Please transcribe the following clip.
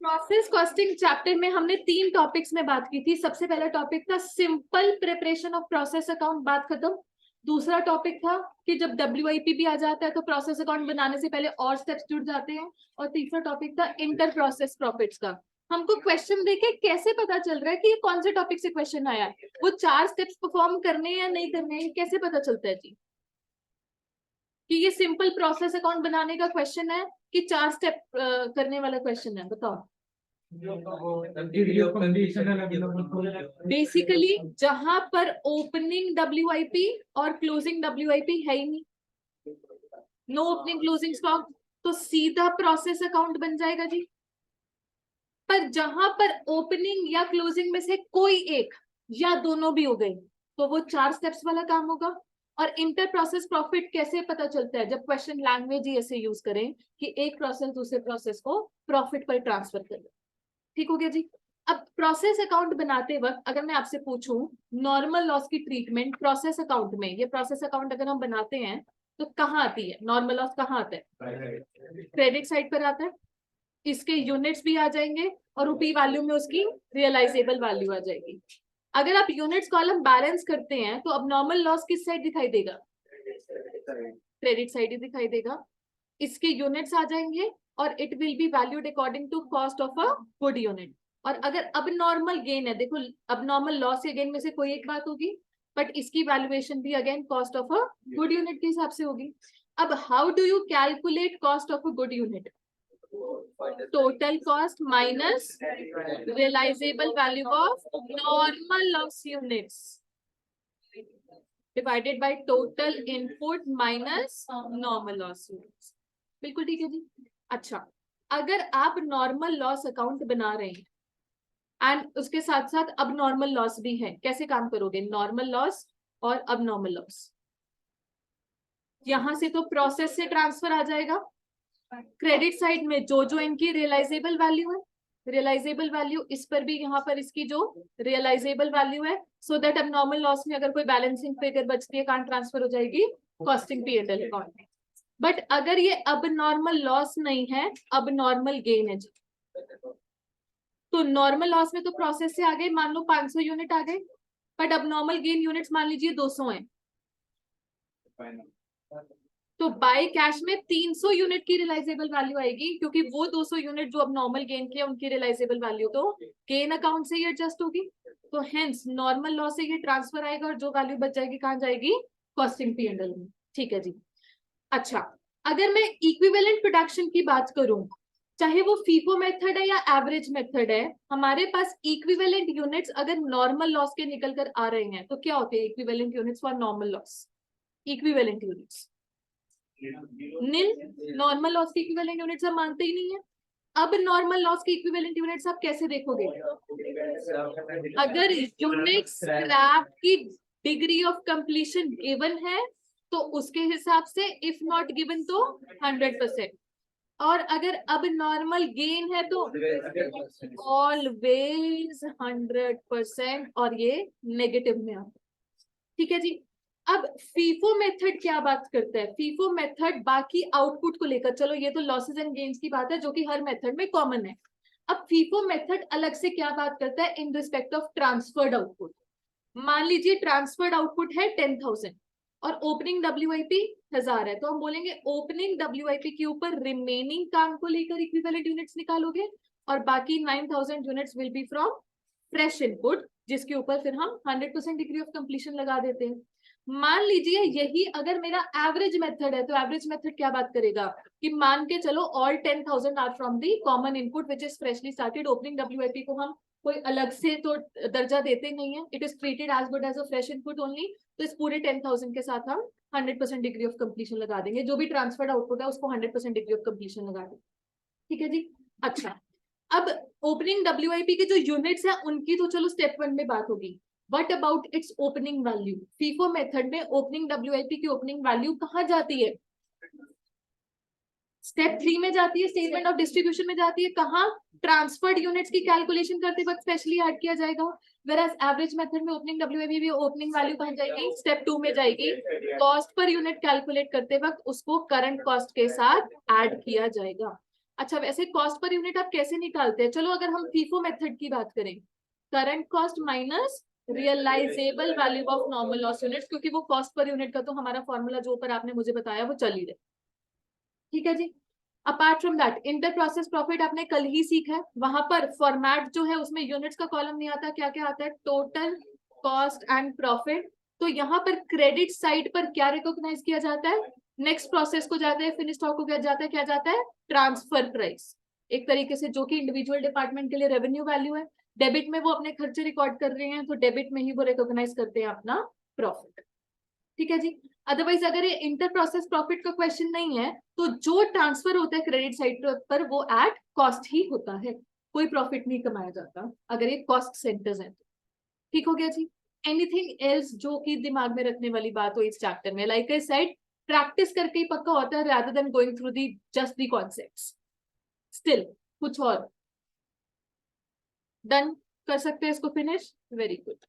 Process costing chapter में हमने 3 topics में बात की थी। सबसे पहला टॉपिक था simple preparation of process account, बात खत्म। दूसरा टॉपिक था कि जब WIP भी आ जाता है तो प्रोसेस अकाउंट बनाने से पहले और स्टेप्स जुड़ जाते हैं। और तीसरा टॉपिक था इंटर प्रोसेस प्रॉफिट्स का। हमको क्वेश्चन देके कैसे पता चल रहा है कि ये कौन से टॉपिक से क्वेश्चन आया है, वो 4 स्टेप्स परफॉर्म करने या नहीं करने, कैसे पता चलता है जी कि ये सिंपल प्रोसेस अकाउंट बनाने का क्वेश्चन है कि 4 स्टेप करने वाला क्वेश्चन है? बताओ। बेसिकली जहां पर ओपनिंग WIP और क्लोजिंग WIP है ही नहीं, नो ओपनिंग क्लोजिंग स्टॉक, तो सीधा प्रोसेस अकाउंट बन जाएगा जी। पर जहां पर ओपनिंग या क्लोजिंग में से कोई एक या दोनों भी हो गए तो वो 4 स्टेप्स वाला काम होगा। और इंटर प्रोसेस प्रॉफिट कैसे पता चलता है? जब क्वेश्चन लैंग्वेज ही ऐसे यूज करें कि एक प्रोसेस दूसरे प्रोसेस को प्रॉफिट पर ट्रांसफर कर दे। ठीक हो गया जी। अब प्रोसेस अकाउंट बनाते वक्त अगर मैं आपसे पूछूं नॉर्मल लॉस की ट्रीटमेंट प्रोसेस अकाउंट में, ये प्रोसेस अकाउंट अगर हम बनाते हैं तो कहाँ आती है? नॉर्मल लॉस कहाँ आता है? क्रेडिट साइड पर आता है। इसके यूनिट्स भी आ जाएंगे और रुपी वैल्यू में उसकी रियलाइजेबल वैल्यू आ जाएगी। अगर आप यूनिट्स कॉलम बैलेंस करते हैं तो अब नॉर्मल लॉस किस साइड दिखाई देगा? क्रेडिट साइड ही दिखाई देगा। इसके यूनिट्स आ जाएंगे और it will be valued according to cost of a good unit. और अगर अब नॉर्मल गेन है, देखो अब नॉर्मल लॉस या गेन में से कोई एक बात होगी, बट इसकी वैल्यूएशन भी again cost of a good unit के हिसाब से होगी। अब how do you calculate cost of a good unit? Total cost minus realisable value of normal loss units divided by total input minus normal loss units. बिल्कुल ठीक है जी। अच्छा, अगर आप नॉर्मल लॉस अकाउंट बना रहे हैं एंड उसके साथ साथ अब नॉर्मल लॉस भी है, कैसे काम करोगे? नॉर्मल लॉस और अब नॉर्मल लॉस, यहां से तो प्रोसेस से ट्रांसफर आ जाएगा क्रेडिट साइड में जो जो इनकी रियलाइजेबल वैल्यू है, रियलाइजेबल वैल्यू इस पर भी यहाँ पर इसकी जो रियलाइजेबल वैल्यू है, सो दैट अब नॉर्मल लॉस में अगर कोई बैलेंसिंग फिगर बचती है कहाँ ट्रांसफर हो जाएगी? कॉस्टिंग P&L अकाउंट में। बट अगर ये अब नॉर्मल लॉस नहीं है, अब नॉर्मल गेन है जी, तो नॉर्मल लॉस में तो प्रोसेस से आ गए, मान लो 500 यूनिट आ गए, बट अब नॉर्मल गेन यूनिट्स मान लीजिए 200 है, तो बाय कैश में 300 यूनिट की रियलाइजेबल वैल्यू आएगी, क्योंकि वो 200 यूनिट जो अब नॉर्मल गेन की है उनकी रियलाइजेबल वैल्यू तो गेन अकाउंट से ही एडजस्ट होगी, तो हेंस नॉर्मल लॉस से ये ट्रांसफर आएगा और जो वैल्यू बच जाएगी कहाँ जाएगी? कॉस्टिंग P&L में। ठीक है जी। अच्छा, अगर मैं इक्विवेलेंट प्रोडक्शन की बात करूं, चाहे वो फीफो मेथड है या एवरेज मेथड है, हमारे पास इक्विवेलेंट यूनिट्स अगर नॉर्मल लॉस के निकल कर आ रहे हैं तो क्या होते हैं equivalent units for normal loss? Equivalent units nil, normal loss की इक्विवेलेंट यूनिट्स हम मानते ही नहीं है। अब नॉर्मल लॉस की इक्विवेलेंट यूनिट्स आप कैसे देखोगे? अगर यूनिट स्क्रैप की डिग्री ऑफ कंप्लीशन गिवन है तो उसके हिसाब से, इफ नॉट गिवन तो 100%। और अगर अब नॉर्मल गेन है तो ऑलवेज 100% और ये नेगेटिव में आता है। ठीक है जी। अब फीफो मेथड क्या बात करता है? फीफो मेथड बाकी आउटपुट को लेकर, चलो ये तो लॉसेस एंड गेन्स की बात है जो कि हर मेथड में कॉमन है। अब फीफो मेथड अलग से क्या बात करता है? In respect of transferred output. मान लीजिए ट्रांसफर्ड आउटपुट है 10,000 और ओपनिंग WIP 1000 है, तो हम बोलेंगे ओपनिंग WIP के ऊपर रिमेनिंग काम को लेकर इक्विवेलेंट यूनिट्स निकालोगे और बाकी 9,000 units will be from fresh input, जिसके ऊपर फिर हम 100% डिग्री ऑफ कंप्लीशन लगा देते हैं। मान लीजिए यही अगर मेरा एवरेज मेथड है, तो एवरेज मेथड क्या बात करेगा कि मान के चलो all 10,000 are from the common input which is freshly started. Opening WIP को हम कोई अलग से तो दर्जा देते नहीं है, it is treated as good as a fresh input only. तो इस पूरे 10,000 के साथ हम 100% डिग्री ऑफ कंप्लीशन लगा देंगे, जो भी ट्रांसफर्ड आउटपुट है उसको 100% डिग्री ऑफ कंप्लीशन लगा देंगे। ठीक है जी। अच्छा, अब ओपनिंग WIP के जो यूनिट्स है उनकी तो चलो स्टेप 1 में बात होगी। What about it's opening value? FIFO method में ओपनिंग WIP की ओपनिंग वैल्यू कहाँ जाती है? स्टेप 3 में जाती है, स्टेटमेंट ऑफ डिस्ट्रीब्यूशन में जाती है। कहाँ? ट्रांसफर्ड यूनिट्स की कैलकुलेशन करते वक्त स्पेशली ऐड किया जाएगा। वेराज एवरेज मेथड में ओपनिंग WIP भी ओपनिंग वैल्यू कहाँ जाएगी? स्टेप 2 में जाएगी। कॉस्ट पर यूनिट कैलकुलेट करते वक्त उसको करंट कॉस्ट के साथ ऐड किया जाएगा। अच्छा वैसे कॉस्ट पर यूनिट आप कैसे निकालते हैं? चलो अगर हम फीफो मेथड की बात करें, current cost minus realisable value of normal loss units, क्योंकि वो कॉस्ट पर यूनिट का तो हमारा फॉर्मूला जो ऊपर आपने मुझे बताया वो चल ही रहा है। ठीक है जी। Apart from that inter process profit आपने कल ही सीखा है, वहां पर फॉर्मेट जो है उसमें यूनिट्स का कॉलम नहीं आता, क्या क्या आता है? Total cost and profit. तो यहाँ पर क्रेडिट साइड पर क्या रिकॉग्नाइज किया जाता है? नेक्स्ट प्रोसेस को जाता है, फिनिश स्टॉक को क्या जाता है? क्या जाता है? Transfer price. एक तरीके से जो कि इंडिविजुअल डिपार्टमेंट के लिए रेवेन्यू वैल्यू है, डेबिट में वो अपने खर्चे रिकॉर्ड कर रहे हैं तो डेबिट में ही वो रिकॉग्नाइज करते हैं अपना प्रॉफिट। ठीक है जी। अदरवाइज अगर ये इंटर प्रोसेस प्रॉफिट का क्वेश्चन नहीं है तो जो ट्रांसफर होता है क्रेडिट साइड पर वो एट कॉस्ट ही होता है, कोई प्रॉफिट नहीं कमाया जाता अगर ये कॉस्ट सेंटर्स हैं तो। ठीक हो गया जी। एनीथिंग एल्स जो कि दिमाग में रखने वाली बात हो इस चैप्टर में? लाइक आई सेड, प्रैक्टिस करके ही पक्का होता है rather than going through the just the concepts. Still कुछ और? डन कर सकते हैं इसको फिनिश? Very good.